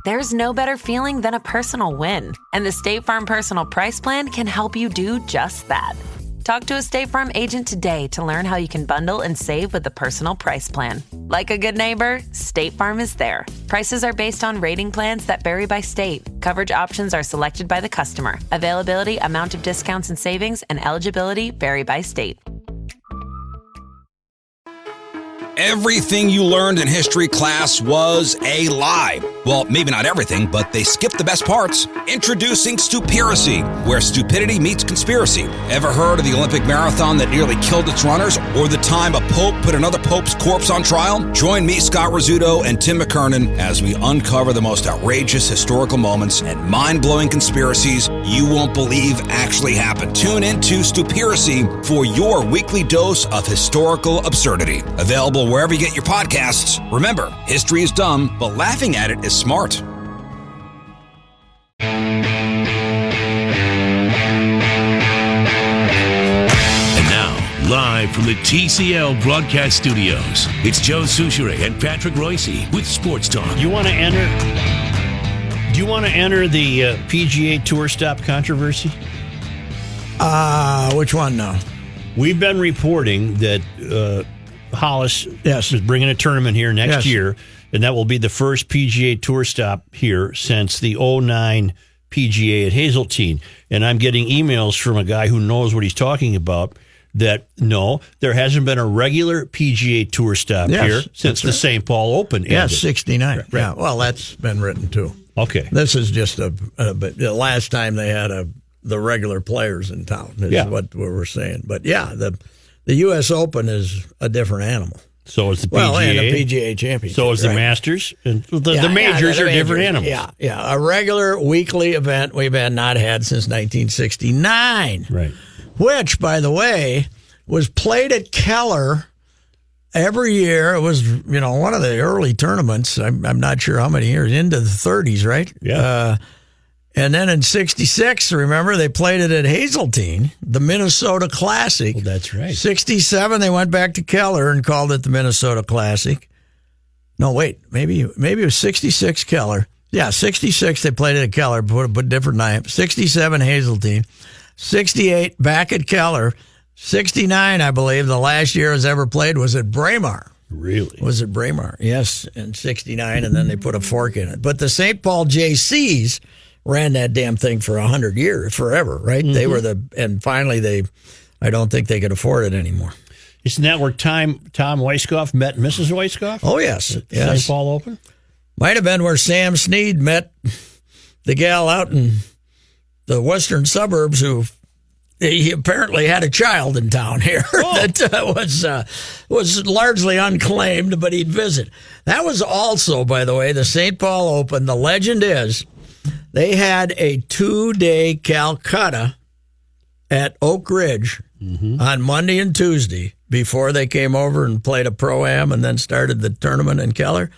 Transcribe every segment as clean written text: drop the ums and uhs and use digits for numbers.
There's no better feeling than a personal win, and the State Farm Personal Price Plan can help you do just that. Talk to a State Farm agent today to learn how you can bundle and save with the Personal Price Plan. Like a good neighbor, State Farm is there. Prices are based on rating plans that vary by state. Coverage options are selected by the customer. Availability, amount of discounts and savings, and eligibility vary by state. Everything you learned in history class was a lie. Well, maybe not everything, but they skipped the best parts. Introducing Stupiracy, where stupidity meets conspiracy. Ever heard of the Olympic marathon that nearly killed its runners? Or the time a pope put another pope's corpse on trial? Join me, Scott Rizzuto, and Tim McKernan as we uncover the most outrageous historical moments and mind-blowing conspiracies you won't believe actually happened. Tune into Stupiracy for your weekly dose of historical absurdity. Available wherever you get your podcasts. Remember, history is dumb, but laughing at it is smart. And now, live from the TCL broadcast studios, it's Joe Souchere and Patrick Royce with Sports Talk. Do you want to enter the PGA Tour Stop controversy? Which one now? We've been reporting that Hollis is bringing a tournament here next year, and that will be the first PGA Tour Stop here since the 2009 PGA at Hazeltine. And I'm getting emails from a guy who knows what he's talking about that, no, there hasn't been a regular PGA Tour Stop here since the St. Paul Open ended. Yes, 69. Right. Yeah, well, that's been written too. Okay. This is just the last time they had the regular players in town is what we're saying. But yeah, the U.S. Open is a different animal. So is the PGA. Well, and the PGA Championship. So is the Masters. And the majors are different animals. Yeah. A regular weekly event we've not had since 1969. Right. Which, by the way, was played at Keller every year. It was, one of the early tournaments. I'm not sure how many years, into the 30s, right? Yeah. And then in 66, remember, they played it at Hazeltine, the Minnesota Classic. Well, that's right. 67, they went back to Keller and called it the Minnesota Classic. No, wait, maybe it was 66 Keller. Yeah, 66, they played it at Keller, put a different name. 67, Hazeltine. 68, back at Keller. 69, I believe, the last year it was ever played was at Braemar. Really? Was it Braemar? Yes, in 69, and then they put a fork in it. But the St. Paul JCs ran that damn thing for 100 years, forever, right? Mm-hmm. They were and finally I don't think they could afford it anymore. Isn't that where Tom Weiskopf met Mrs. Weiskopf? Oh, yes. At St. Paul Open? Might have been where Sam Snead met the gal out in the western suburbs who he apparently had a child in town here that was largely unclaimed, but he'd visit. That was also, by the way, the St. Paul Open. The legend is they had a 2-day Calcutta at Oak Ridge on Monday and Tuesday before they came over and played a Pro-Am and then started the tournament in Keller,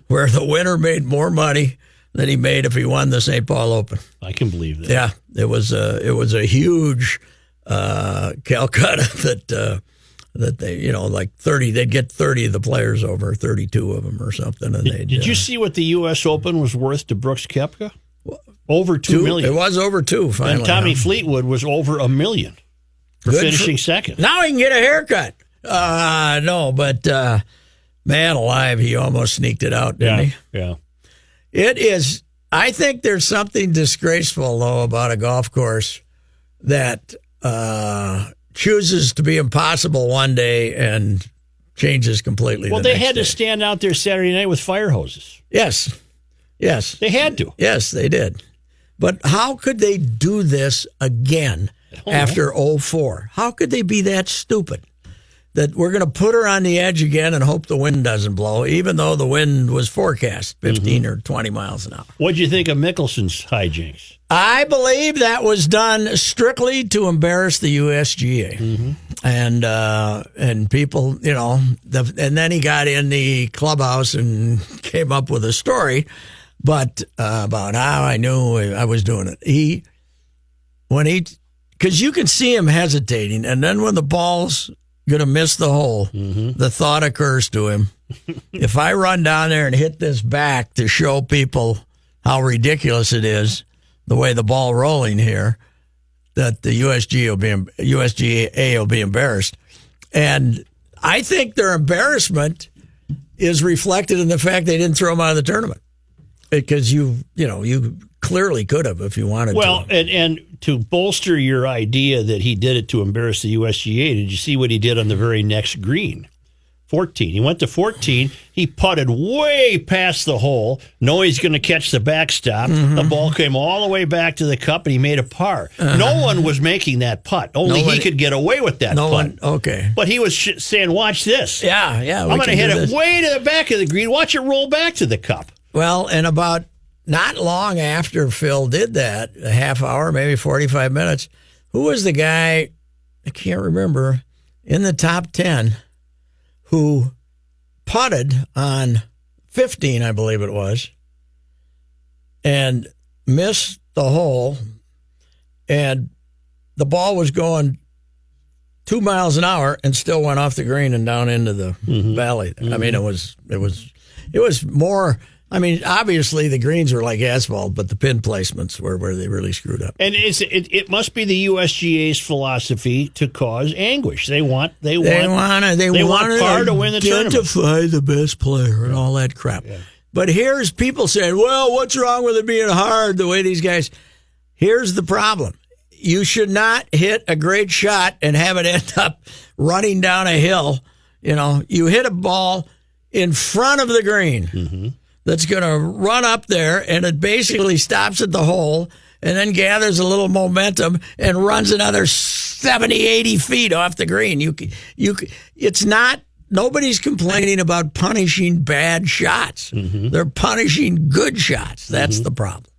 where the winner made more money than he made if he won the St. Paul Open. I can believe that. Yeah, it was a huge Calcutta that they, like 30, they'd get 30 of the players over, 32 of them or something. And did you see what the U.S. Open was worth to Brooks Koepka? Over $2 million. It was over 2, finally. And Tommy Fleetwood was over $1 million for finishing second. Now he can get a haircut. No, but man alive, he almost sneaked it out, didn't he? Yeah. It is. I think there's something disgraceful, though, about a golf course that chooses to be impossible one day and changes completely. Well, they had to stand out there Saturday night with fire hoses. Yes. They had to. Yes, they did. But how could they do this again after 2004? How could they be that stupid? That we're going to put her on the edge again and hope the wind doesn't blow, even though the wind was forecast 15 or 20 miles an hour. What'd you think of Mickelson's hijinks? I believe that was done strictly to embarrass the USGA. And people, and then he got in the clubhouse and came up with a story about how I knew I was doing it. Because you can see him hesitating, and then when the ball's going to miss the hole, the thought occurs to him, if I run down there and hit this back to show people how ridiculous it is, the way the ball rolling here, that the USGA will be embarrassed. And I think their embarrassment is reflected in the fact they didn't throw him out of the tournament, because you clearly could have if you wanted to. Well, and to bolster your idea that he did it to embarrass the USGA, did you see what he did on the very next green? 14. He went to 14. He putted way past the hole, knowing he's going to catch the backstop. The ball came all the way back to the cup, and he made a par. No one was making that putt. Only he could get away with that putt. Okay. But he was saying, watch this. Yeah. I'm going to hit it way to the back of the green. Watch it roll back to the cup. Well, and about not long after Phil did that, a half hour, maybe 45 minutes, who was the guy, I can't remember, in the top 10 who putted on 15, I believe it was, and missed the hole, and the ball was going 2 miles an hour and still went off the green and down into the valley. I mean, it was more. I mean, obviously the greens were like asphalt, but the pin placements were where they really screwed up. And it must be the USGA's philosophy to cause anguish. They want par to win the tournament. Identify the best player and all that crap. Yeah. But here's people saying, well, what's wrong with it being hard the way these guys... Here's the problem. You should not hit a great shot and have it end up running down a hill. You hit a ball in front of the green. That's going to run up there, and it basically stops at the hole and then gathers a little momentum and runs another 70, 80 feet off the green. It's not, nobody's complaining about punishing bad shots. They're punishing good shots. That's the problem.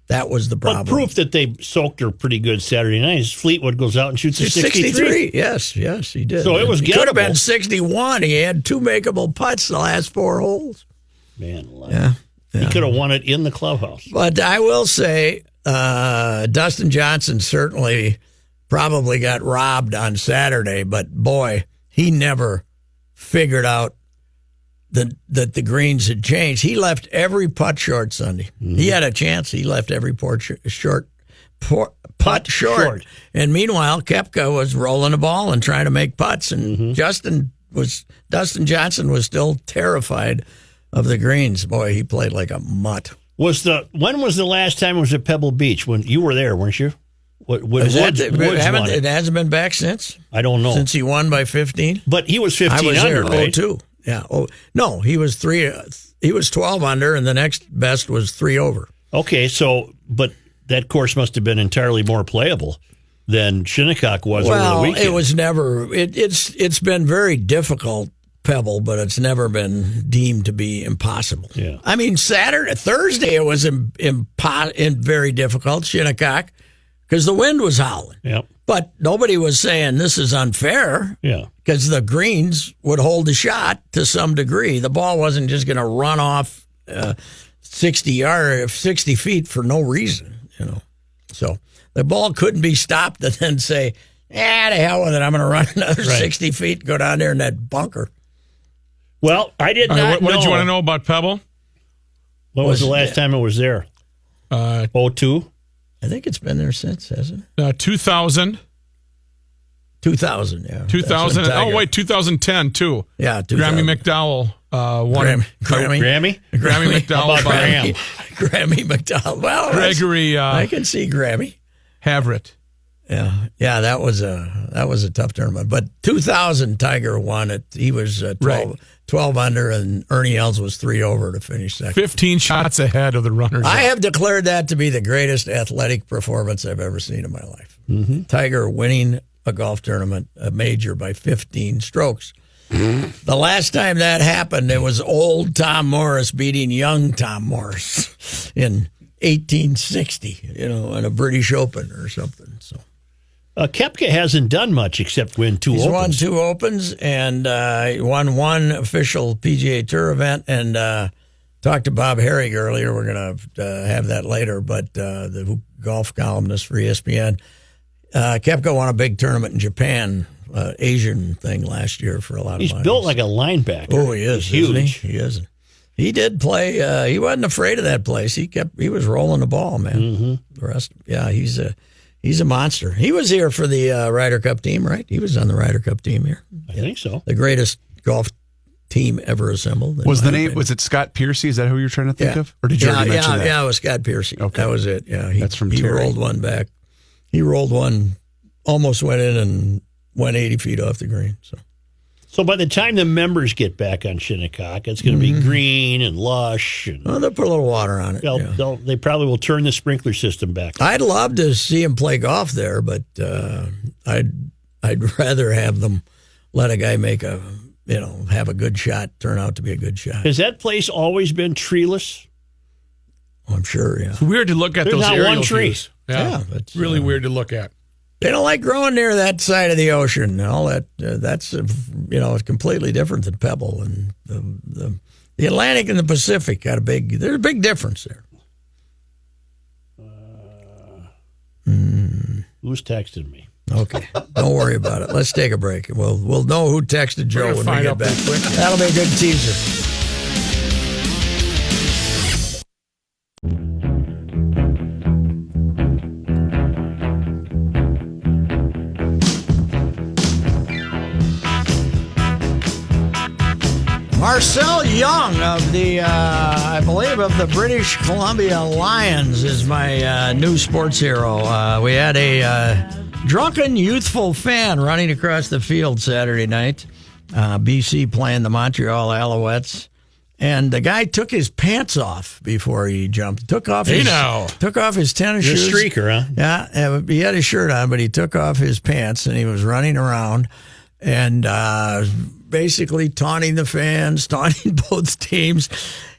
That was the problem. Well, proof that they soaked her pretty good Saturday night is Fleetwood goes out and shoots a 63. Yes, he did. So it was gettable. It could have been 61. He had 2 makeable putts the last 4 holes. Man, he could have won it in the clubhouse. But I will say, Dustin Johnson certainly probably got robbed on Saturday. But boy, he never figured out that the greens had changed. He left every putt short Sunday. He had a chance. He left every putt short. And meanwhile, Koepka was rolling the ball and trying to make putts. And Dustin Johnson was still terrified of the greens. Boy, he played like a mutt. When was the last time it was at Pebble Beach? When you were there, weren't you? It hasn't been back since? I don't know. Since he won by 15? But he was 15 I was under, there, right? 02. Yeah. Oh, no, he was 12 under, and the next best was 3 over. Okay, but that course must have been entirely more playable than Shinnecock was over the weekend. It was never. It's been very difficult, Pebble, but it's never been deemed to be impossible. Yeah. I mean, Thursday it was very difficult, Shinnecock, because the wind was howling. Yeah. But nobody was saying this is unfair. Yeah. Because the greens would hold the shot to some degree. The ball wasn't just going to run off 60 feet for no reason, So the ball couldn't be stopped and then say, to hell with it. I'm going to run another 60 feet and go down there in that bunker. Well, I did not know. What did you want to know about Pebble? When was the last time it was there? 02? I think it's been there since, hasn't it? 2000. 2000, yeah. 2000. 2010, too. Yeah, 2000. Grammy McDowell won. Grammy McDowell. Grammy McDowell. Well, Gregory. I can see Grammy. Havret. Yeah, that was a tough tournament. But 2000, Tiger won it. He was 12 under, and Ernie Els was 3 over to finish second. 15 shots ahead of the runners. I have declared that to be the greatest athletic performance I've ever seen in my life. Tiger winning a golf tournament, a major, by 15 strokes. The last time that happened, it was old Tom Morris beating young Tom Morris in 1860, in a British Open or something. So. Koepka hasn't done much except win 2 opens. He's won 2 opens and he won 1 official PGA Tour event. And talked to Bob Herrig earlier. We're going to have that later. But the golf columnist for ESPN, Koepka won a big tournament in Japan, Asian thing last year for a lot of money. He's built like a linebacker. Oh, he is. He's huge. He is. He did play. He wasn't afraid of that place. He was rolling the ball, man. Mm-hmm. The rest, he's a monster. He was here for the Ryder Cup team, right? He was on the Ryder Cup team here. I think so. The greatest golf team ever assembled. Was the name? Was it Scott Piercy? Is that who you're trying to think of? Or did you already mention that? Yeah, it was Scott Piercy. Okay. That was it. Yeah, that's from He Terry. rolled one back. He rolled one, almost went in and went 80 feet off the green. So by the time the members get back on Shinnecock, it's going to be green and lush. And Well, they'll put a little water on it. they probably will turn the sprinkler system back. I'd love to see him play golf there, but I'd rather have them let a guy make have a good shot, turn out to be a good shot. Has that place always been treeless? I'm sure, yeah. It's weird to look at There's those not aerial one tree. views. Yeah, but, really weird to look at. They don't like growing near that side of the ocean. And all that. That's it's completely different than Pebble, and the Atlantic and the Pacific there's a big difference there. Who's texting me? Okay, don't worry about it. Let's take a break. We'll know who texted Joe gonna when we find get out back. pretty quick. That'll be a good teaser. Marcel Young of I believe of the British Columbia Lions is my new sports hero. We had a drunken, youthful fan running across the field Saturday night. BC playing the Montreal Alouettes. And the guy took his pants off before he jumped. Took off his tennis You're shoes. a streaker, huh? Yeah, he had his shirt on, but he took off his pants and he was running around and basically taunting the fans, taunting both teams.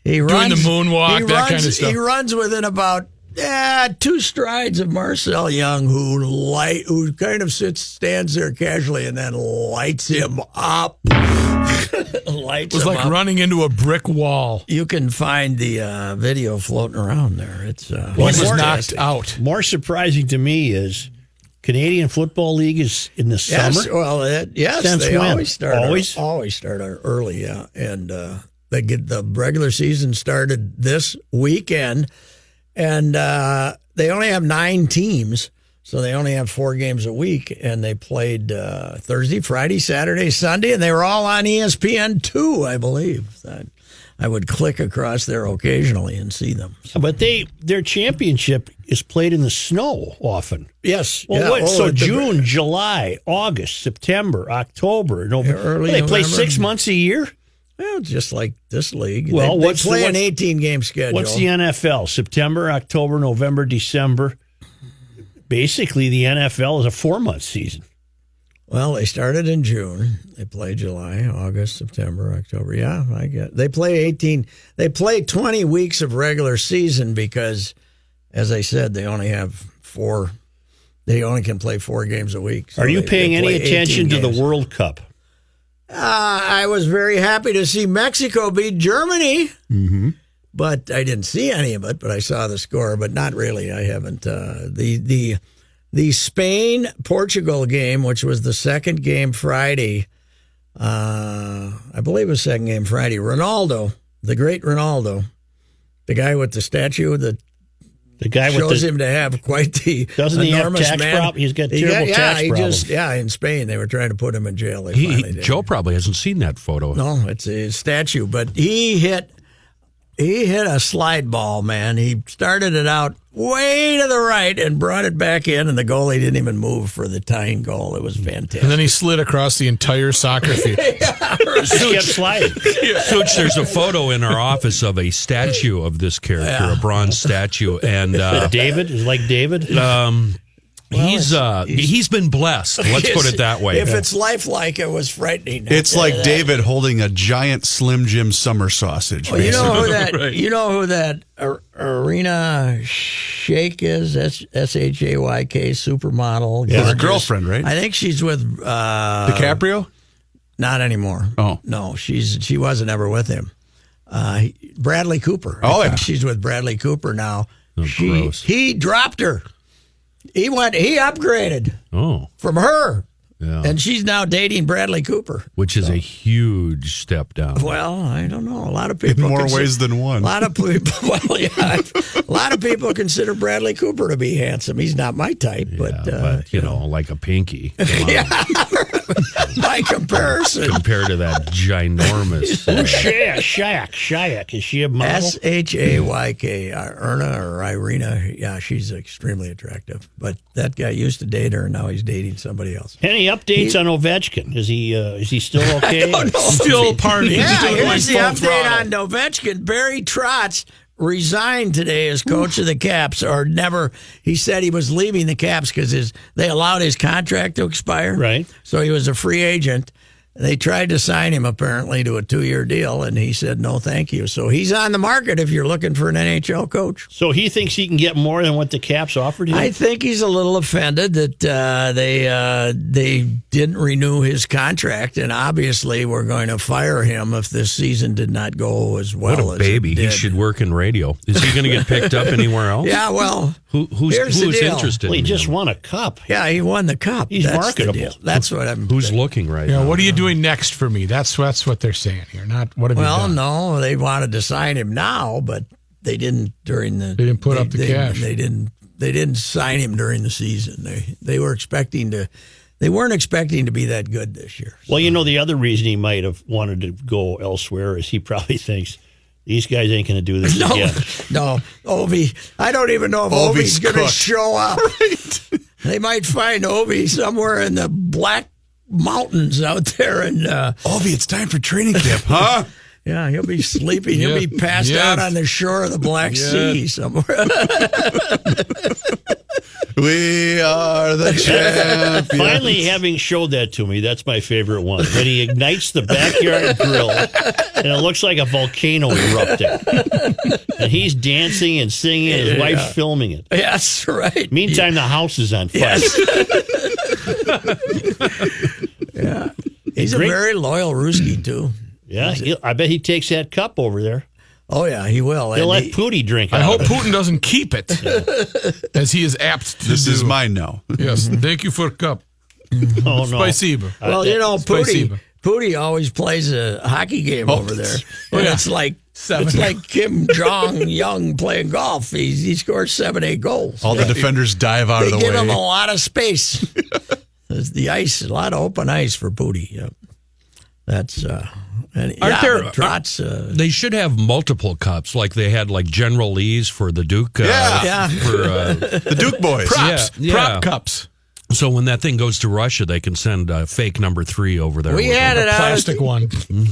Doing the moonwalk, that kind of stuff. He runs within about 2 strides of Marcel Young, who kind of stands there casually and then lights him up. It was like running into a brick wall. You can find the video floating around there. It's He was knocked out. More surprising to me is Canadian Football League is in the summer. Yes, Since they when? always start early, yeah. And they get the regular season started this weekend, and they only have 9 teams, so they only have 4 games a week. And they played Thursday, Friday, Saturday, Sunday, and they were all on ESPN2, I believe. I would click across there occasionally and see them. But their championship is played in the snow often. Yes. Well, so June, July, August, September, October, November. They play November. 6 months a year? Well, just like this league. Well, they play an 18-game schedule. What's the NFL? September, October, November, December. Basically, the NFL is a 4-month season. Well, they started in June. They play July, August, September, October. Yeah, I get. They play 18. They play 20 weeks of regular season because, as I said, they only have 4. They only can play 4 games a week. So Are you paying they any play attention 18 to games. the World Cup? I was very happy to see Mexico beat Germany. Mm-hmm. But I didn't see any of it. But I saw the score. But not really. I haven't. The Spain-Portugal game, which was the second game Friday, I believe it was second game Friday, Ronaldo, the great Ronaldo, the guy with the statue that guy shows him to have quite the doesn't he have enormous tax man. problem? He's got terrible tax problems. In Spain, they were trying to put him in jail. They finally did. Joe probably hasn't seen that photo. No, it's a statue, but he hit a slide ball, man. He started it out way to the right and brought it back in, and the goalie didn't even move for the tying goal. It was fantastic. And then he slid across the entire soccer field. Just kept sliding. Such, there's a photo in our office of a statue of this character, a bronze statue, and David is like David. He's been blessed. Let's put it that way. If it's lifelike, it was frightening. It's like David holding a giant Slim Jim summer sausage. Well, you know who that? Right. You know who that Arena Shayk is? SHAYK supermodel. His Gorgeous. girlfriend, right? I think she's with DiCaprio? Not anymore. Oh. No, she wasn't ever with him. Bradley Cooper. Oh, I think yeah. she's with Bradley Cooper now. gross. He dropped her. He upgraded Oh, from her. And she's now dating Bradley Cooper. Which is a huge step down. Well, I don't know. A lot of people. In more ways than one. A lot of people. Well, yeah, a lot of people consider Bradley Cooper to be handsome. He's not my type, but you know, like a pinky. Yeah, by comparison. Compared to that ginormous. Who's Shayak? Is she a model? Shayk, Erna or Irina. Yeah, she's extremely attractive. But that guy used to date her, and now he's dating somebody else. Any updates on Ovechkin? Is he still okay? Still partying. Yeah, still here's the going update full throttle. on Ovechkin. Barry Trotz resigned today as coach of the Caps, or never. He said he was leaving the Caps because they allowed his contract to expire. Right. So he was a free agent. They tried to sign him, apparently, to a 2-year deal, and he said, no, thank you. So he's on the market if you're looking for an NHL coach. So he thinks he can get more than what the Caps offered him? I think he's a little offended that they didn't renew his contract, and obviously we're going to fire him if this season did not go as well as What a baby. it did. He should work in radio. Is he going to get picked up anywhere else? Yeah, well, Who's here's the deal. interested? Well, he in just him? won a cup. yeah, he won the cup. He's That's the marketable. deal. That's what I'm. Who's looking right now? What are you doing next for me? That's what they're saying here. Not what have you Well, done? no, they wanted to sign him now, but they didn't during the. They didn't put up the cash. They didn't sign him during the season. They were expecting to. They weren't expecting to be that good this year. Well, you know, the other reason he might have wanted to go elsewhere is he probably thinks these guys ain't going to do this again. No, Ovi. I don't even know if Ovi's Ovi's going to cooked. show up. Right. They might find Ovi somewhere in the Black Mountains out there, and Ovi, it's time for training camp, huh? yeah, he'll be sleeping. He'll be passed out on the shore of the Black Sea somewhere. We are the champions. Finally, having showed that to me, that's my favorite one. When he ignites the backyard grill, and it looks like a volcano erupting. And he's dancing and singing, and his wife's filming it. Yes, right. Meantime, the house is on fire. Yeah, he's a very loyal Ruski too. Yeah, I bet he takes that cup over there. Oh yeah, he will. He'll And let Pootie drink it. I hope Putin doesn't keep it, as he is apt to This do. is mine now. Yes, thank you for cup. Oh, no. Spasiba. Well, you know, Spasiba. Pootie always plays a hockey game over there, and it's like Kim Jong-Young playing golf. He scores 7-8 goals. All the defenders dive out They of the give way. him a lot of space. There's the ice, a lot of open ice for Pootie. Yep. That's Trotz. They should have multiple cups, like they had like General Lee's for the Duke. Yeah. For, The Duke boys. Props. Yeah. Prop cups. so when that thing goes to Russia, they can send a fake number 3 over there. We with had them. it out. Plastic one.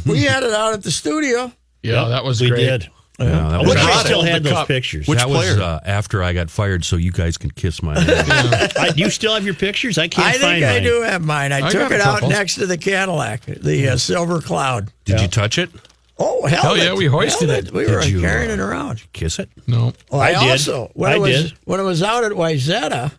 We had it out at the studio. Yeah, that was We great. did. Yeah, that I was, wish I brought still it. had The those cup. pictures. Which that was player? After I got fired, so you guys can kiss my hand. Do you still have your pictures? I can't I find think I mine. do have mine. I got took a it out couple. next to the Cadillac, the Silver Cloud. Did you touch it? Oh, Hell yeah, we hoisted held it. We were Did you, carrying it around. Kiss it? No. Well, I did. Also, when I it was, did. When it was out at Wayzata,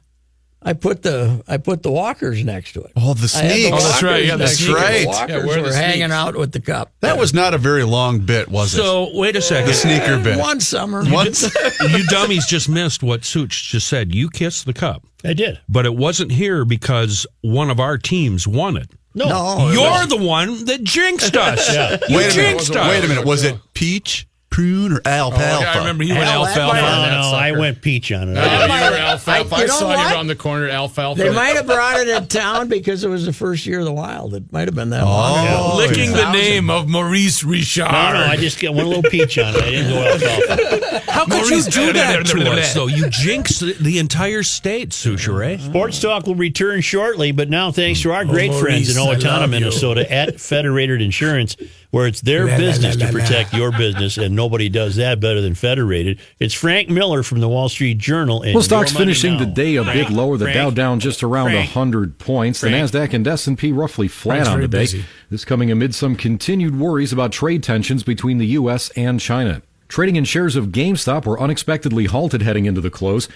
I put the walkers next to it. Oh, the I had the sneaks. Oh, that's right. walkers Yeah, the next to it. sneakers. The Right. walkers Yeah, where are the were hanging sneaks? out with the cup. That was not a very long bit, was it? So, wait a second. The sneaker bit. One summer. Once. You dummies just missed what Such just said. You kissed the cup. I did. But it wasn't here because one of our teams won it. No, You're the one that jinxed us. Yeah. You Wait a jinxed minute. us. Wait a minute. Was it peach, prune, or alfalfa? Oh, yeah, I remember you went Hell, that alfalfa might- on that No, I sucker. went peach on it. Yeah, might you were have- alfalfa. you I know saw what? you around the corner, alfalfa. They might have brought it in town because it was the first year of the Wild. It might have been that long ago. Licking the 2000. name of Maurice Richard. No, I just got one little peach on it. I didn't go alfalfa. How could you Maurice- do that to us, though? You jinxed the entire state, Souchere. Sports Talk will return shortly, but now thanks to our great friends in Maurice, I Owatonna, love Minnesota at Federated Insurance, where it's their business to protect your business, and nobody does that better than Federated. It's Frank Miller from the Wall Street Journal. And Well, stocks your money finishing now. the day a bit lower. The Frank. Dow down just around Frank. 100 points. Frank. The NASDAQ and S&P roughly flat Frank's on very the day. busy. This coming amid some continued worries about trade tensions between the U.S. and China. Trading in shares of GameStop were unexpectedly halted heading into the close.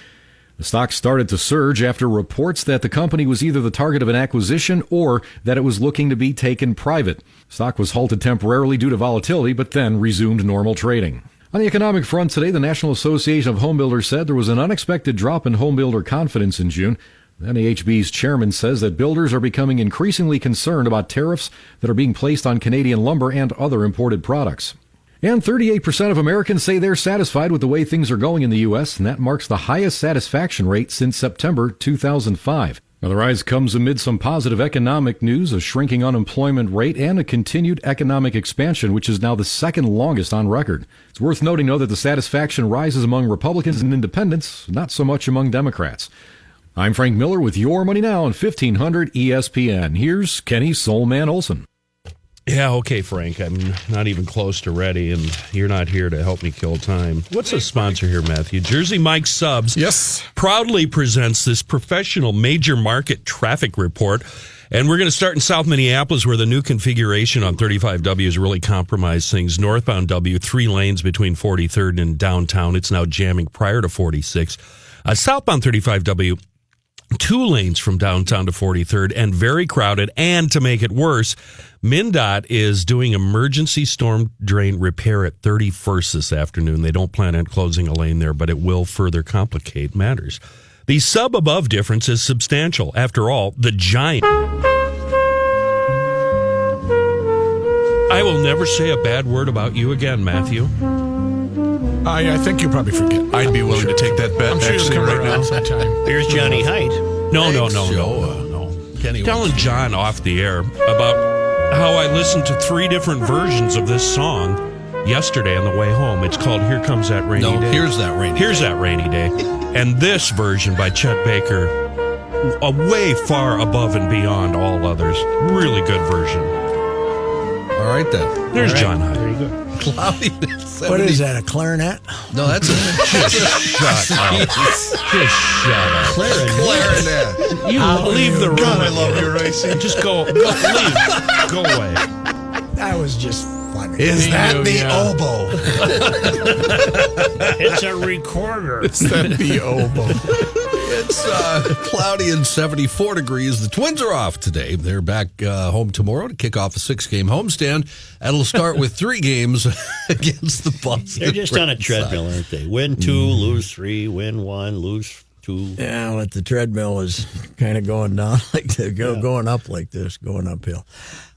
The stock started to surge after reports that the company was either the target of an acquisition or that it was looking to be taken private. Stock was halted temporarily due to volatility, but then resumed normal trading. On the economic front today, the National Association of Home Builders said there was an unexpected drop in home builder confidence in June. NAHB's chairman says that builders are becoming increasingly concerned about tariffs that are being placed on Canadian lumber and other imported products. And 38% of Americans say they're satisfied with the way things are going in the U.S., and that marks the highest satisfaction rate since September 2005. Now, the rise comes amid some positive economic news, a shrinking unemployment rate, and a continued economic expansion, which is now the second longest on record. It's worth noting, though, that the satisfaction rises among Republicans and independents, not so much among Democrats. I'm Frank Miller with Your Money Now on 1500 ESPN. Here's Kenny Soulman Olson. Yeah, okay, Frank. I'm not even close to ready, and you're not here to help me kill time. What's the sponsor here, Matthew? Jersey Mike's Subs. Yes. Proudly presents this professional major market traffic report. And we're going to start in South Minneapolis, where the new configuration on 35W has really compromised things. Northbound W, 3 lanes between 43rd and downtown. It's now jamming prior to 46. Southbound 35W, 2 lanes from downtown to 43rd and very crowded. And to make it worse, MnDOT is doing emergency storm drain repair at 31st this afternoon. They don't plan on closing a lane there, but it will further complicate matters. The sub-above difference is substantial. After all, the giant... I will never say a bad word about you again, Matthew. I think you probably forget. I'd be willing to take that bet. I'm sure you'll come right now. sometime. Here's Johnny Height. No. Kenny Telling John off the air about how I listened to 3 different versions of this song yesterday on the way home. It's called Here Comes That Rainy Day. Here's that rainy Here's day. That Rainy Day. And this version by Chet Baker, a way far above and beyond all others. Really good version. All right, then. There's John Hyde. There you go. Cloudy. What is that, a clarinet? No, that's Just shut up. Just shut up. clarinet. You leave the room. God, I love you, Ricey. Just leave. Go away. That was just funny. Is that the oboe? It's a recorder. It's that the oboe. It's cloudy and 74 degrees. The Twins are off today. They're back home tomorrow to kick off a 6-game homestand. That'll start with 3 games against the Boston. They're just on a treadmill, aren't they? Win 2, lose 3, win 1, lose 2. Yeah, but the treadmill is kind of going down going up like this, going uphill.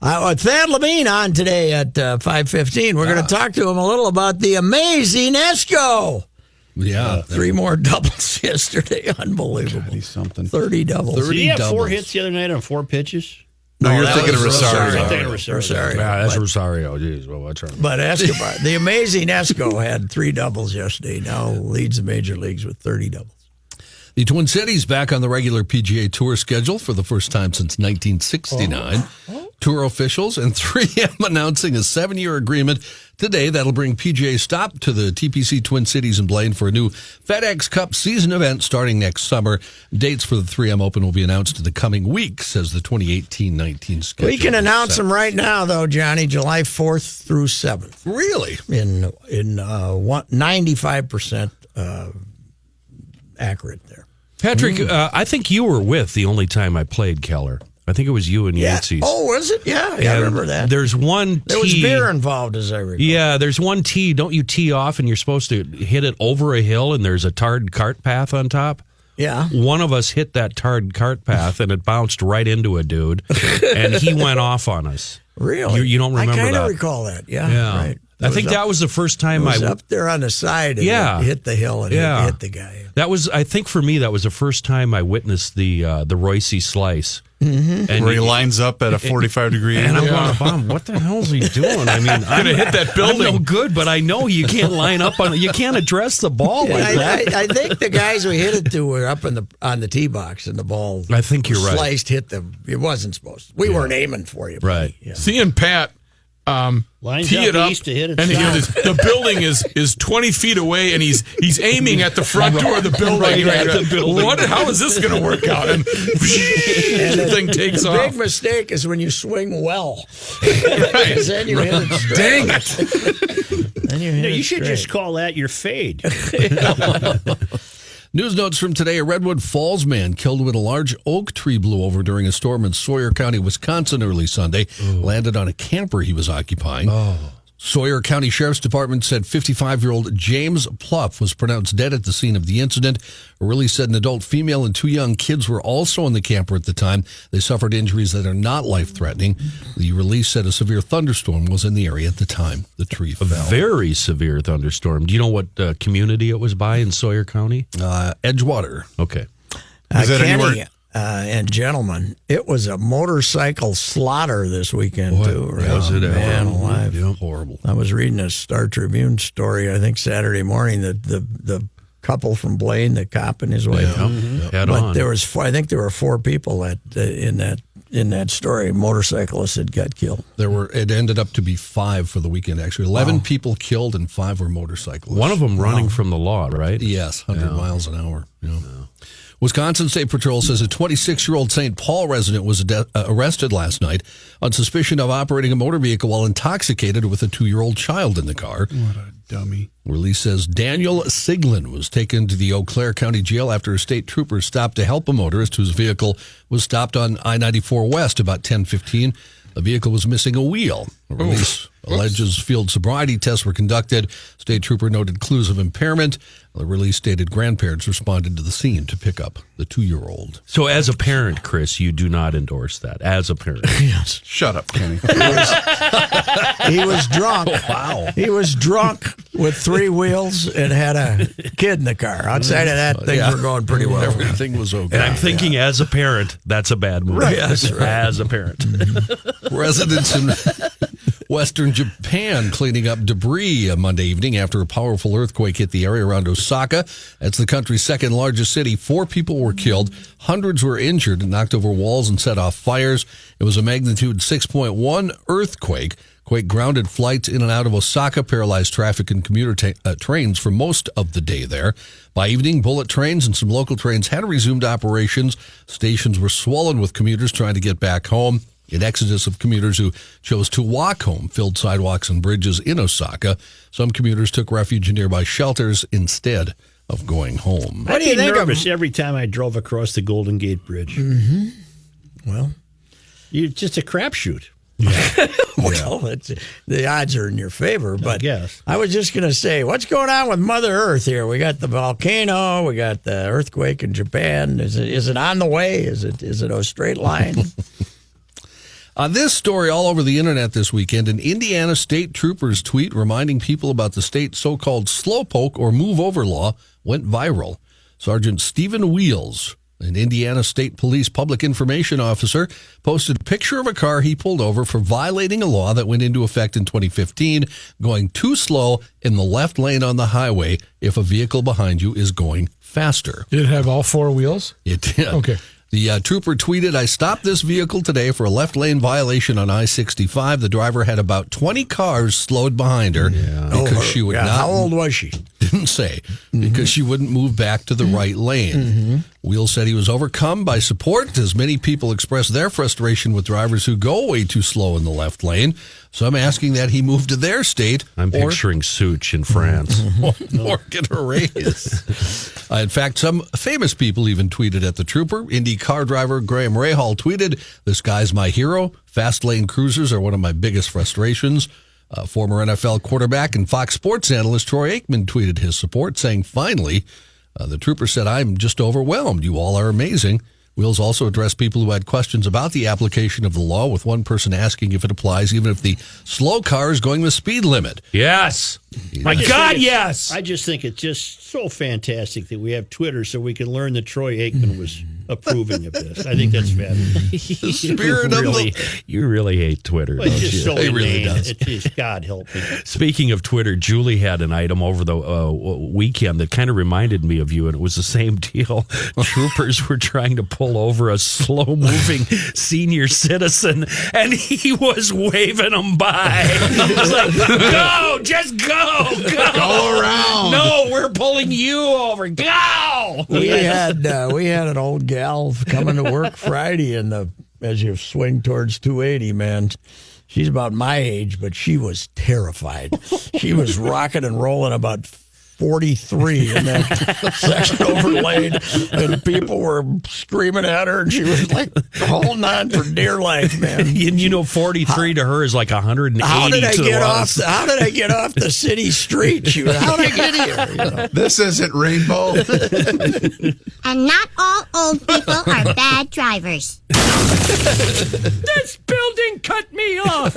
Thad Levine on today at 5:15. We're going to talk to him a little about the amazing Esco. Yeah. 3 more doubles yesterday. Unbelievable. He's something. 30 doubles. Did he have 4 doubles. hits the other night on 4 pitches? No, you're that thinking of was Rosario. I'm thinking of Rosario. Yeah, that's Rosario. Jeez, well, what's wrong? But Escobar, the amazing Esco had 3 doubles yesterday. Now leads the major leagues with 30 doubles. The Twin Cities back on the regular PGA Tour schedule for the first time since 1969. Tour officials and 3M announcing a 7-year agreement today that'll bring PGA stop to the TPC Twin Cities in Blaine for a new FedEx Cup season event starting next summer. Dates for the 3M Open will be announced in the coming weeks as the 2018-19 schedule. We can announce them right now, though, Johnny. July 4th through 7th. Really? In 95% accurate there. Patrick, I think you were with the only time I played Keller. I think it was you and Yatesy. Oh, was it? Yeah, I remember that. There's one tee. There was beer involved, as I recall. Yeah, there's one tee. Don't you tee off and you're supposed to hit it over a hill and there's a tarred cart path on top? Yeah. One of us hit that tarred cart path and it bounced right into a dude and he went off on us. Really? You don't remember that? I kind of recall that. Yeah. Right. I think that was the first time I was up there on the side and it hit the hill and it hit the guy. That was, I think for me, that was the first time I witnessed the Royce slice. Mm-hmm. And where he lines up at a 45-degree angle. And I'm going, Bob, what the hell is he doing? I mean, I'm going to hit that building. I'm no good, but I know you can't line up on it. You can't address the ball like that. I think the guys we hit it to were up on the tee box and the ball. I think you're right. Sliced, hit them. It wasn't supposed to. We weren't aiming for you. Right. Yeah. Seeing Pat tee it up, to hit it and the building is 20 feet away, and he's aiming at the front door of the building. Right at the building. How is this going to work out? And the thing takes off. The big mistake is when you swing well. Right. Then you hit it straight. Dang it. Then you hit it you should straight. just call that your fade. News notes from today. A Redwood Falls man killed when a large oak tree blew over during a storm in Sawyer County, Wisconsin early Sunday. Landed on a camper he was occupying. Sawyer County Sheriff's Department said 55-year-old James Pluff was pronounced dead at the scene of the incident. A release said an adult female and 2 young kids were also in the camper at the time. They suffered injuries that are not life-threatening. The release said a severe thunderstorm was in the area at the time the tree fell. A very severe thunderstorm. Do you know what community it was by in Sawyer County? Edgewater. Okay. Is that Kenny, anywhere? and gentlemen, it was a motorcycle slaughter this weekend, too. Right? Was it Man ever? alive. Yep. Horrible. I was reading a Star Tribune story, I think Saturday morning, that the couple from Blaine, the cop and his wife. Head But on. there was, I think there were 4 people in that story. Motorcyclists that got killed. It ended up to be 5 for the weekend, actually. 11 people killed and 5 were motorcyclists. One of them running from the law, right? Yes, 100 miles an hour. Yeah. Wisconsin State Patrol says a 26-year-old St. Paul resident was arrested last night on suspicion of operating a motor vehicle while intoxicated with a 2-year-old child in the car. What a dummy. Release says Daniel Siglin was taken to the Eau Claire County Jail after a state trooper stopped to help a motorist whose vehicle was stopped on I-94 West about 10:15. The vehicle was missing a wheel. The release alleges field sobriety tests were conducted. State trooper noted clues of impairment. The release stated grandparents responded to the scene to pick up the 2-year-old. So as a parent, Chris, you do not endorse that. As a parent. Yes. Shut up, Kenny. He was drunk. Wow. He was drunk with 3 wheels and had a kid in the car. Outside of that, things were going pretty well. Everything was okay. And I'm thinking, as a parent, that's a bad move. Right. That's right. As a parent. Residents in Western Japan cleaning up debris Monday evening after a powerful earthquake hit the area around Osaka. That's the country's second largest city. 4 people were killed. Hundreds were injured and knocked over walls and set off fires. It was a magnitude 6.1 earthquake. Quake grounded flights in and out of Osaka, paralyzed traffic and commuter trains for most of the day there. By evening, bullet trains and some local trains had resumed operations. Stations were swollen with commuters trying to get back home. An exodus of commuters who chose to walk home filled sidewalks and bridges in Osaka. Some commuters took refuge in nearby shelters instead of going home. What do you think nervous every time I drove across the Golden Gate Bridge. Well, It's just a crapshoot. well, the odds are in your favor. But guess. I was just going to say, what's going on with Mother Earth here? We got the volcano, we got the earthquake in Japan. Is it on the way? Is it a straight line? This story all over the internet this weekend, an Indiana state trooper's tweet reminding people about the state's so-called slowpoke or move-over law went viral. Sergeant Stephen Wheels, an Indiana State Police public information officer, posted a picture of a car he pulled over for violating a law that went into effect in 2015, going too slow in the left lane on the highway if a vehicle behind you is going faster. Did it have all 4 wheels? It did. Okay. The trooper tweeted, "I stopped this vehicle today for a left lane violation on I-65. The driver had about 20 cars slowed behind her because she would not." How old was she? Didn't say. Because she wouldn't move back to the right lane. Wheels said he was overcome by support as many people expressed their frustration with drivers who go way too slow in the left lane. Some asking that he move to their state. I'm picturing Such in France. Or get a raise. In fact, some famous people even tweeted at the trooper. Indy car driver Graham Rahal tweeted, "This guy's my hero. Fast lane cruisers are one of my biggest frustrations." Former NFL quarterback and Fox Sports analyst Troy Aikman tweeted his support, saying, "Finally." The trooper said, "I'm just overwhelmed. You all are amazing." Wheels also addressed people who had questions about the application of the law, with one person asking if it applies even if the slow car is going the speed limit. Yes. My God, yes. I just think it's just so fantastic that we have Twitter so we can learn that Troy Aikman was approving of this. I think that's fabulous. You really hate Twitter, It's don't just you? so He really inane. does. It's just, God help me. Speaking of Twitter, Julie had an item over the weekend that kind of reminded me of you, and it was the same deal. Troopers were trying to pull over a slow-moving senior citizen, and he was waving them by. He was like, "Go, just go, Go around. No, we're pulling you over. Go!" We had an old gal coming to work Friday as you swing towards 280, man. She's about my age, but she was terrified. She was rocking and rolling about 43 in that section overlaid, and people were screaming at her, and she was like holding on for dear life, man. And 43 to her is like 180 How did I to get the off? How did I get off the city street? She was, how did I get here? This isn't Rainbow. And not all old people are bad drivers. This building cut me off.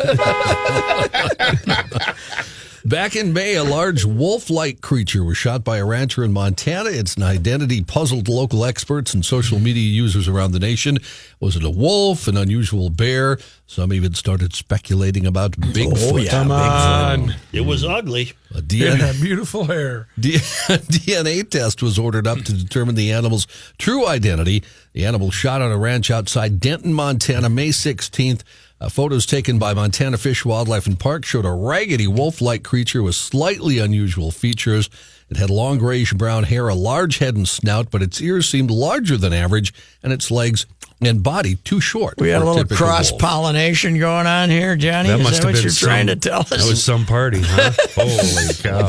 Back in May, a large wolf-like creature was shot by a rancher in Montana. Its identity puzzled local experts and social media users around the nation. Was it a wolf, an unusual bear? Some even started speculating about Bigfoot. Oh, yeah, Come on. It was ugly. A DNA, Beautiful hair. DNA test was ordered up to determine the animal's true identity. The animal shot on a ranch outside Denton, Montana, May 16th. Photos taken by Montana Fish, Wildlife, and Park showed a raggedy wolf-like creature with slightly unusual features. It had long grayish-brown hair, a large head and snout, but its ears seemed larger than average, and its legs and body too short. We had a for little typical wolf. cross-pollination going on here, Johnny. That Is must that have what been you're trying to tell us? That was some party, huh? Holy cow.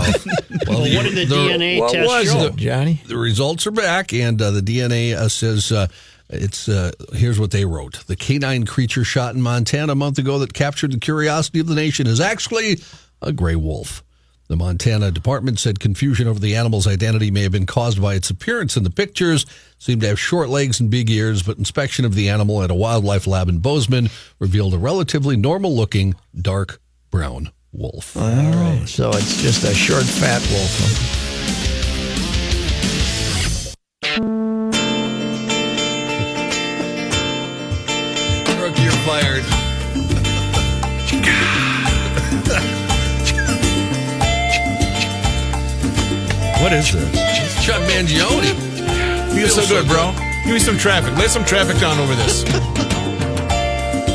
Well, what did the DNA test show? Johnny? The results are back, and the DNA says here's what they wrote. The canine creature shot in Montana a month ago that captured the curiosity of the nation is actually a gray wolf. The Montana Department said confusion over the animal's identity may have been caused by its appearance in the pictures. Seemed to have short legs and big ears, but inspection of the animal at a wildlife lab in Bozeman revealed a relatively normal-looking dark brown wolf. All right. So it's just a short, fat wolf. Brooke, you're fired. What is this? Chuck Mangione. Feels so good, bro. Give me some traffic. Lay some traffic down over this.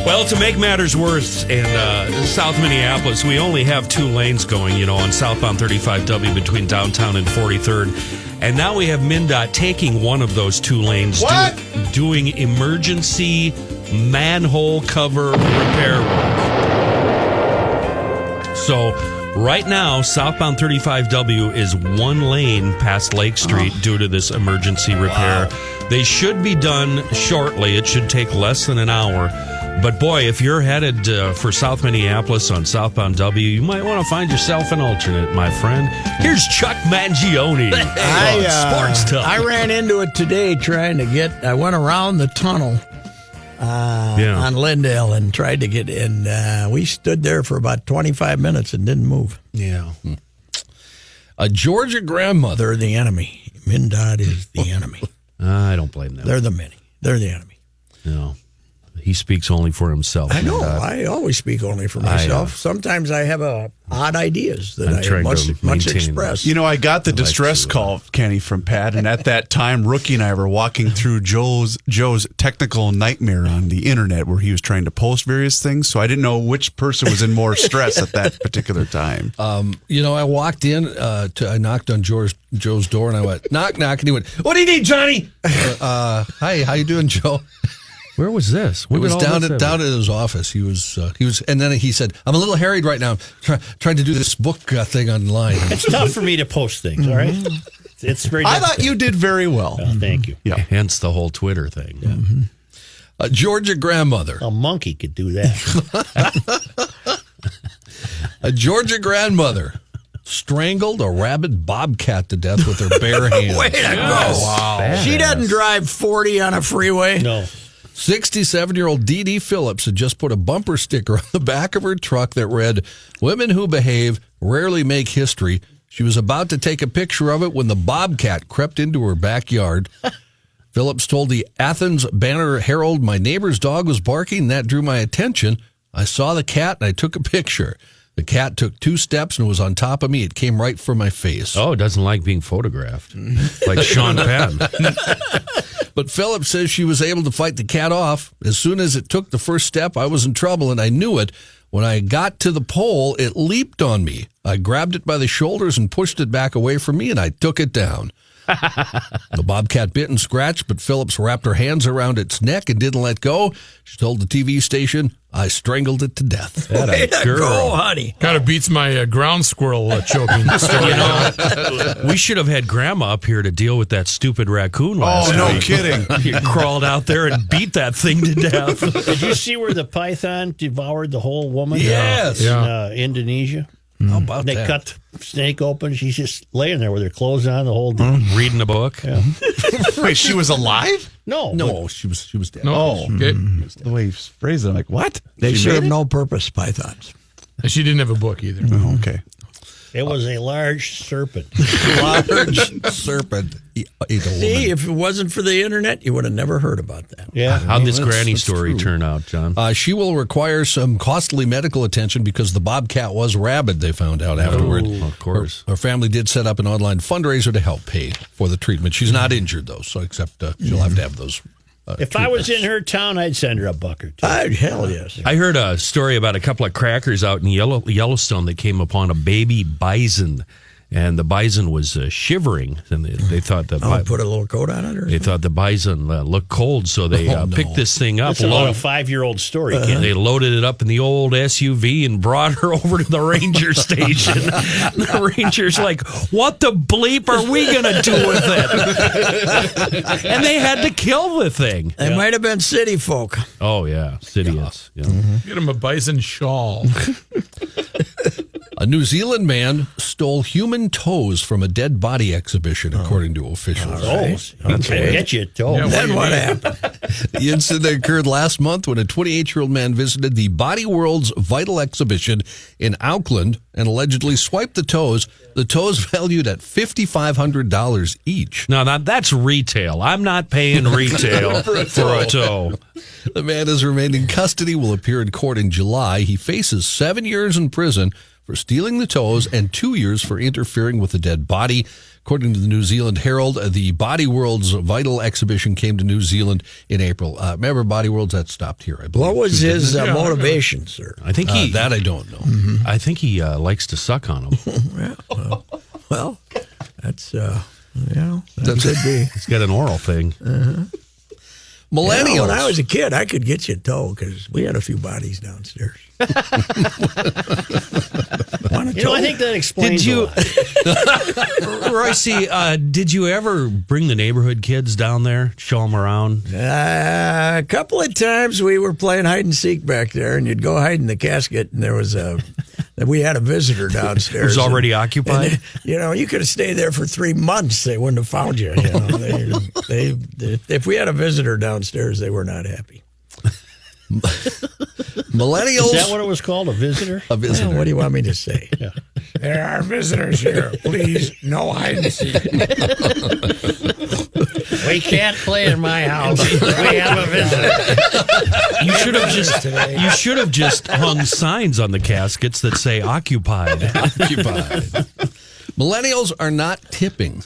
Well, to make matters worse, in South Minneapolis, we only have 2 lanes going, on southbound 35W between downtown and 43rd. And now we have MnDOT taking one of those 2 lanes, doing emergency manhole cover repair work. So right now, southbound 35W is 1 lane past Lake Street due to this emergency repair. Wow. They should be done shortly. It should take less than an hour. But boy, if you're headed for South Minneapolis on southbound W, you might want to find yourself an alternate, my friend. Here's Chuck Mangione on Sports Talk. I ran into it today I went around the tunnel on Lindale and tried to get in. We stood there for about 25 minutes and didn't move. Yeah. A Georgia grandmother. They're the enemy. MnDOT is the enemy. I don't blame them. They're the enemy. No. He speaks only for himself. I know. I always speak only for myself. Sometimes I have odd ideas that I much express. I got the distress call, Kenny, from Pat, and at that time, Rookie and I were walking through Joe's technical nightmare on the internet where he was trying to post various things, so I didn't know which person was in more stress at that particular time. I walked in, I knocked on Joe's door, and I went, knock, knock, and he went, what do you need, Johnny? Hi, how you doing, Joe? Where was this? It was down at his office. He was, and then he said, "I'm a little harried right now, trying to do this book thing online." It's tough for me to post things. All right, it's very. I thought you did very well. Thank you. Yeah, hence the whole Twitter thing. Yeah. Mm-hmm. A Georgia grandmother. A monkey could do that. A Georgia grandmother strangled a rabid bobcat to death with her bare hands. Way to go! Wow. She doesn't drive 40 on a freeway. No. 67-year-old Dee Dee Phillips had just put a bumper sticker on the back of her truck that read, "Women who behave rarely make history." She was about to take a picture of it when the bobcat crept into her backyard. Phillips told the Athens Banner Herald, "My neighbor's dog was barking, and that drew my attention. I saw the cat, and I took a picture. The cat took 2 steps and was on top of me. It came right for my face." Oh, it doesn't like being photographed. Like Sean Penn. But Phillips says she was able to fight the cat off. As soon as it took the first step, I was in trouble, and I knew it. When I got to the pole, it leaped on me. I grabbed it by the shoulders and pushed it back away from me, and I took it down. The bobcat bit and scratched, but Phillips wrapped her hands around its neck and didn't let go. She told the TV station, I strangled it to death. Way to go, honey. Kind of beats my ground squirrel choking story. We should have had Grandma up here to deal with that stupid raccoon last no week. kidding. He crawled out there and beat that thing to death. Did you see where the python devoured the whole woman? Yes. In Indonesia. How about They that? cut the snake open. She's just laying there with her clothes on the whole day. Reading a book. Yeah. Wait, she was alive? No, she was dead. No. Okay. The way you phrased it, I'm like, what? They She serve made it? no purpose, pythons. And she didn't have a book either. Oh, okay. It was a large serpent. Large serpent ate a See, woman. if it wasn't for the internet, you would have never heard about that. Yeah. How'd this that's- granny that's story true. turn out, John? She will require some costly medical attention because the bobcat was rabid, they found out afterward. Of course. Her family did set up an online fundraiser to help pay for the treatment. She's not injured, though, so except she'll have to have those. If I was in her town, I'd send her a buck or two. Hell yes. I heard a story about a couple of crackers out in Yellowstone that came upon a baby bison, and the bison was shivering, and they thought that Put a little coat on it? Or they thought the bison looked cold, so they picked this thing up. That's about a 5-year-old story, Ken. They loaded it up in the old SUV and brought her over to the ranger station. The ranger's like, "What the bleep are we going to do with it?" And they had to kill the thing. They might have been city folk. Oh, yeah. Cities. Yeah. Get him a bison shawl. A New Zealand man stole human toes from a dead body exhibition, according to officials. Okay. Get you a toe. Yeah, Then what happened? The incident occurred last month when a 28-year-old man visited the Body World's Vital exhibition in Auckland and allegedly swiped the toes. The toes valued at $5,500 each. Now, that's retail. I'm not paying retail for a toe. The man has remained in custody, will appear in court in July. He faces 7 years in prison for stealing the toes and 2 years for interfering with a dead body. According to the New Zealand Herald, the Body World's Vital exhibition came to New Zealand in April. Remember, Body World's that stopped here, I believe. What was his motivation, sir? I think that I don't know. I think he likes to suck on them. Well, that's, that could be. He's got an oral thing. Millennials. When I was a kid, I could get you a toe because we had a few bodies downstairs. I think that explains Did you, a lot. Royce, did you ever bring the neighborhood kids down there, show them around? A couple of times we were playing hide and seek back there, and you'd go hide in the casket, and we had a visitor downstairs. It was already occupied? And, you could have stayed there for 3 months. They wouldn't have found you. If we had a visitor downstairs, they were not happy. Millennials. Is that what it was called? A visitor? A visitor. Well, what do you want me to say? Yeah. There are visitors here. Please, no hide and seek. We can't play in my house. We have a visitor. You should have just hung signs on the caskets that say occupied. Occupied. Millennials are not tipping.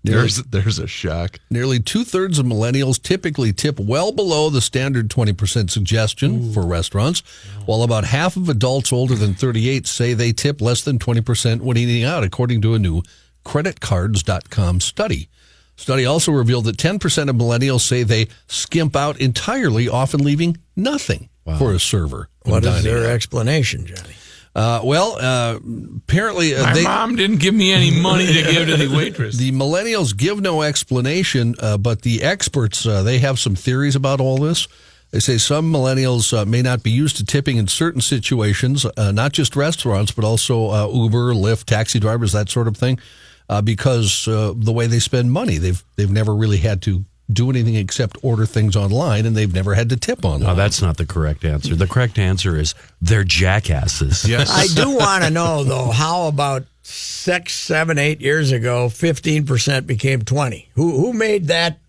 There's a shock. Nearly 2/3 of millennials typically tip well below the standard 20% suggestion for restaurants, while about half of adults older than 38 say they tip less than 20% when eating out, according to a new creditcards.com study. Study also revealed that 10% of millennials say they skimp out entirely, often leaving nothing for a server. What is dining their out. explanation, Johnny? Apparently My mom didn't give me any money to give to the waitress. The millennials give no explanation, but the experts, they have some theories about all this. They say some millennials may not be used to tipping in certain situations, not just restaurants, but also Uber, Lyft, taxi drivers, that sort of thing, because the way they spend money. They've never really had to do anything except order things online, and they've never had to tip online. No, that's not the correct answer. The correct answer is they're jackasses. Yes. I do want to know, though, how about 6, 7, 8 years ago, 15% became 20? Who made that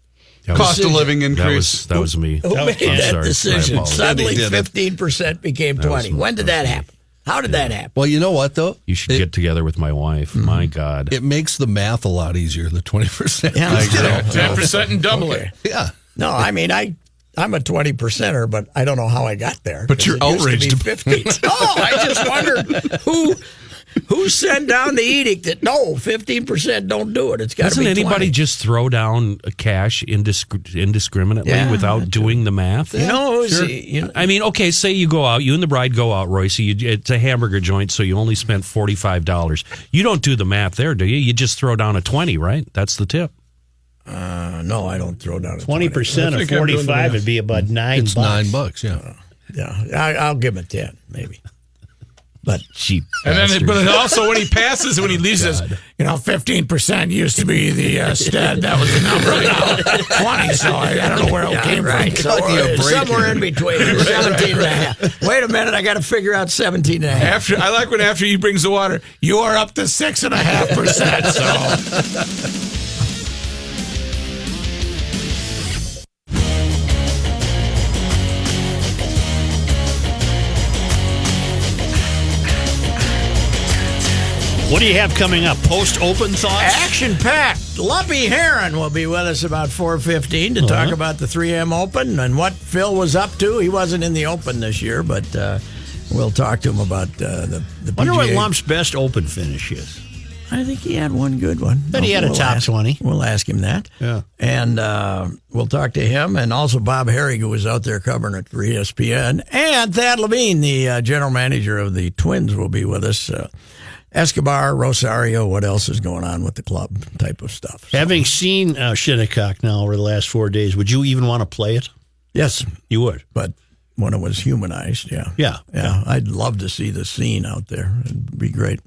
Cost of living increase. That was me. Who made I'm that sorry. I decision? apologize. Suddenly, They did it. 15% became 20. When did that happen? How did that happen? Well, you know what, though? You should get together with my wife. My God. It makes the math a lot easier, the 20%. Yeah, I agree. 10% and double it. Yeah. No, I mean, I'm a 20%er, but I don't know how I got there. But you're 'cause it used to outraged. be 15. Oh, I just wondered Who sent down the edict that no, 15% don't do it? It's got to be 20. Doesn't anybody just throw down cash indiscriminately without doing the math? You know, I mean, okay, say you go out, you and the bride go out, Royce. It's a hamburger joint, so you only spent $45. You don't do the math there, do you? You just throw down a 20, right? That's the tip. No, I don't throw down a 20% of 45 would be about $9. It's $9, yeah. Yeah, I'll give him a 10, maybe. But cheap. And then, but also when he passes, when he leaves, says, 15% used to be the stat. That was the number. Now 20. So I don't know where it came from. So somewhere in between, 17 and a half. Wait a minute, I got to figure out 17 and a half. I like when after he brings the water, you are up to 6.5%. So. What do you have coming up? Post-open thoughts? Action-packed. Lumpy Heron will be with us about 4:15 to talk about the 3M Open and what Phil was up to. He wasn't in the Open this year, but we'll talk to him about the PGA. Wonder what Lump's best Open finish is. I think he had one good one. But he had a top 20. We'll ask him that. Yeah. And we'll talk to him and also Bob Herrig, who was out there covering it for ESPN. And Thad Levine, the general manager of the Twins, will be with us. Escobar, Rosario, what else is going on with the club type of stuff. So. Having seen Shinnecock now over the last 4 days, would you even want to play it? Yes. You would? But when it was humanized, yeah. Yeah. I'd love to see the scene out there. It'd be great.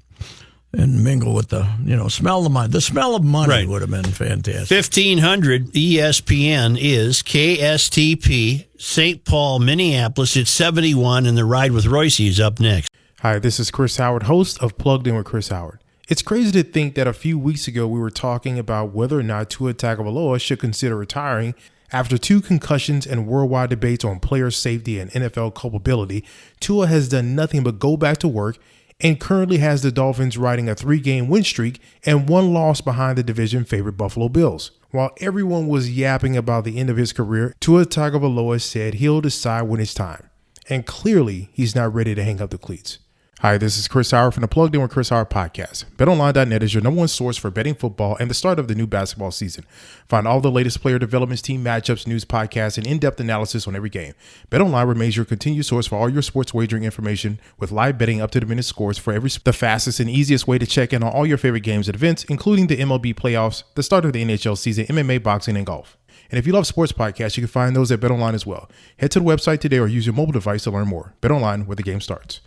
And mingle with the, smell of money. The smell of money would have been fantastic. 1500 ESPN is KSTP, St. Paul, Minneapolis. It's 71, and the Ride with Royce is up next. Hi, this is Chris Howard, host of Plugged In with Chris Howard. It's crazy to think that a few weeks ago we were talking about whether or not Tua Tagovailoa should consider retiring after 2 concussions and worldwide debates on player safety and NFL culpability. Tua has done nothing but go back to work and currently has the Dolphins riding a 3-game win streak and 1 loss behind the division favorite Buffalo Bills. While everyone was yapping about the end of his career, Tua Tagovailoa said he'll decide when it's time. And clearly, he's not ready to hang up the cleats. Hi, this is Chris Howard from the Plugged In with Chris Howard podcast. BetOnline.net is your #1 source for betting football and the start of the new basketball season. Find all the latest player developments, team matchups, news, podcasts, and in-depth analysis on every game. BetOnline remains your continued source for all your sports wagering information with live betting, up-to-the-minute scores for the fastest and easiest way to check in on all your favorite games and events, including the MLB playoffs, the start of the NHL season, MMA, boxing, and golf. And if you love sports podcasts, you can find those at BetOnline as well. Head to the website today or use your mobile device to learn more. BetOnline, where the game starts.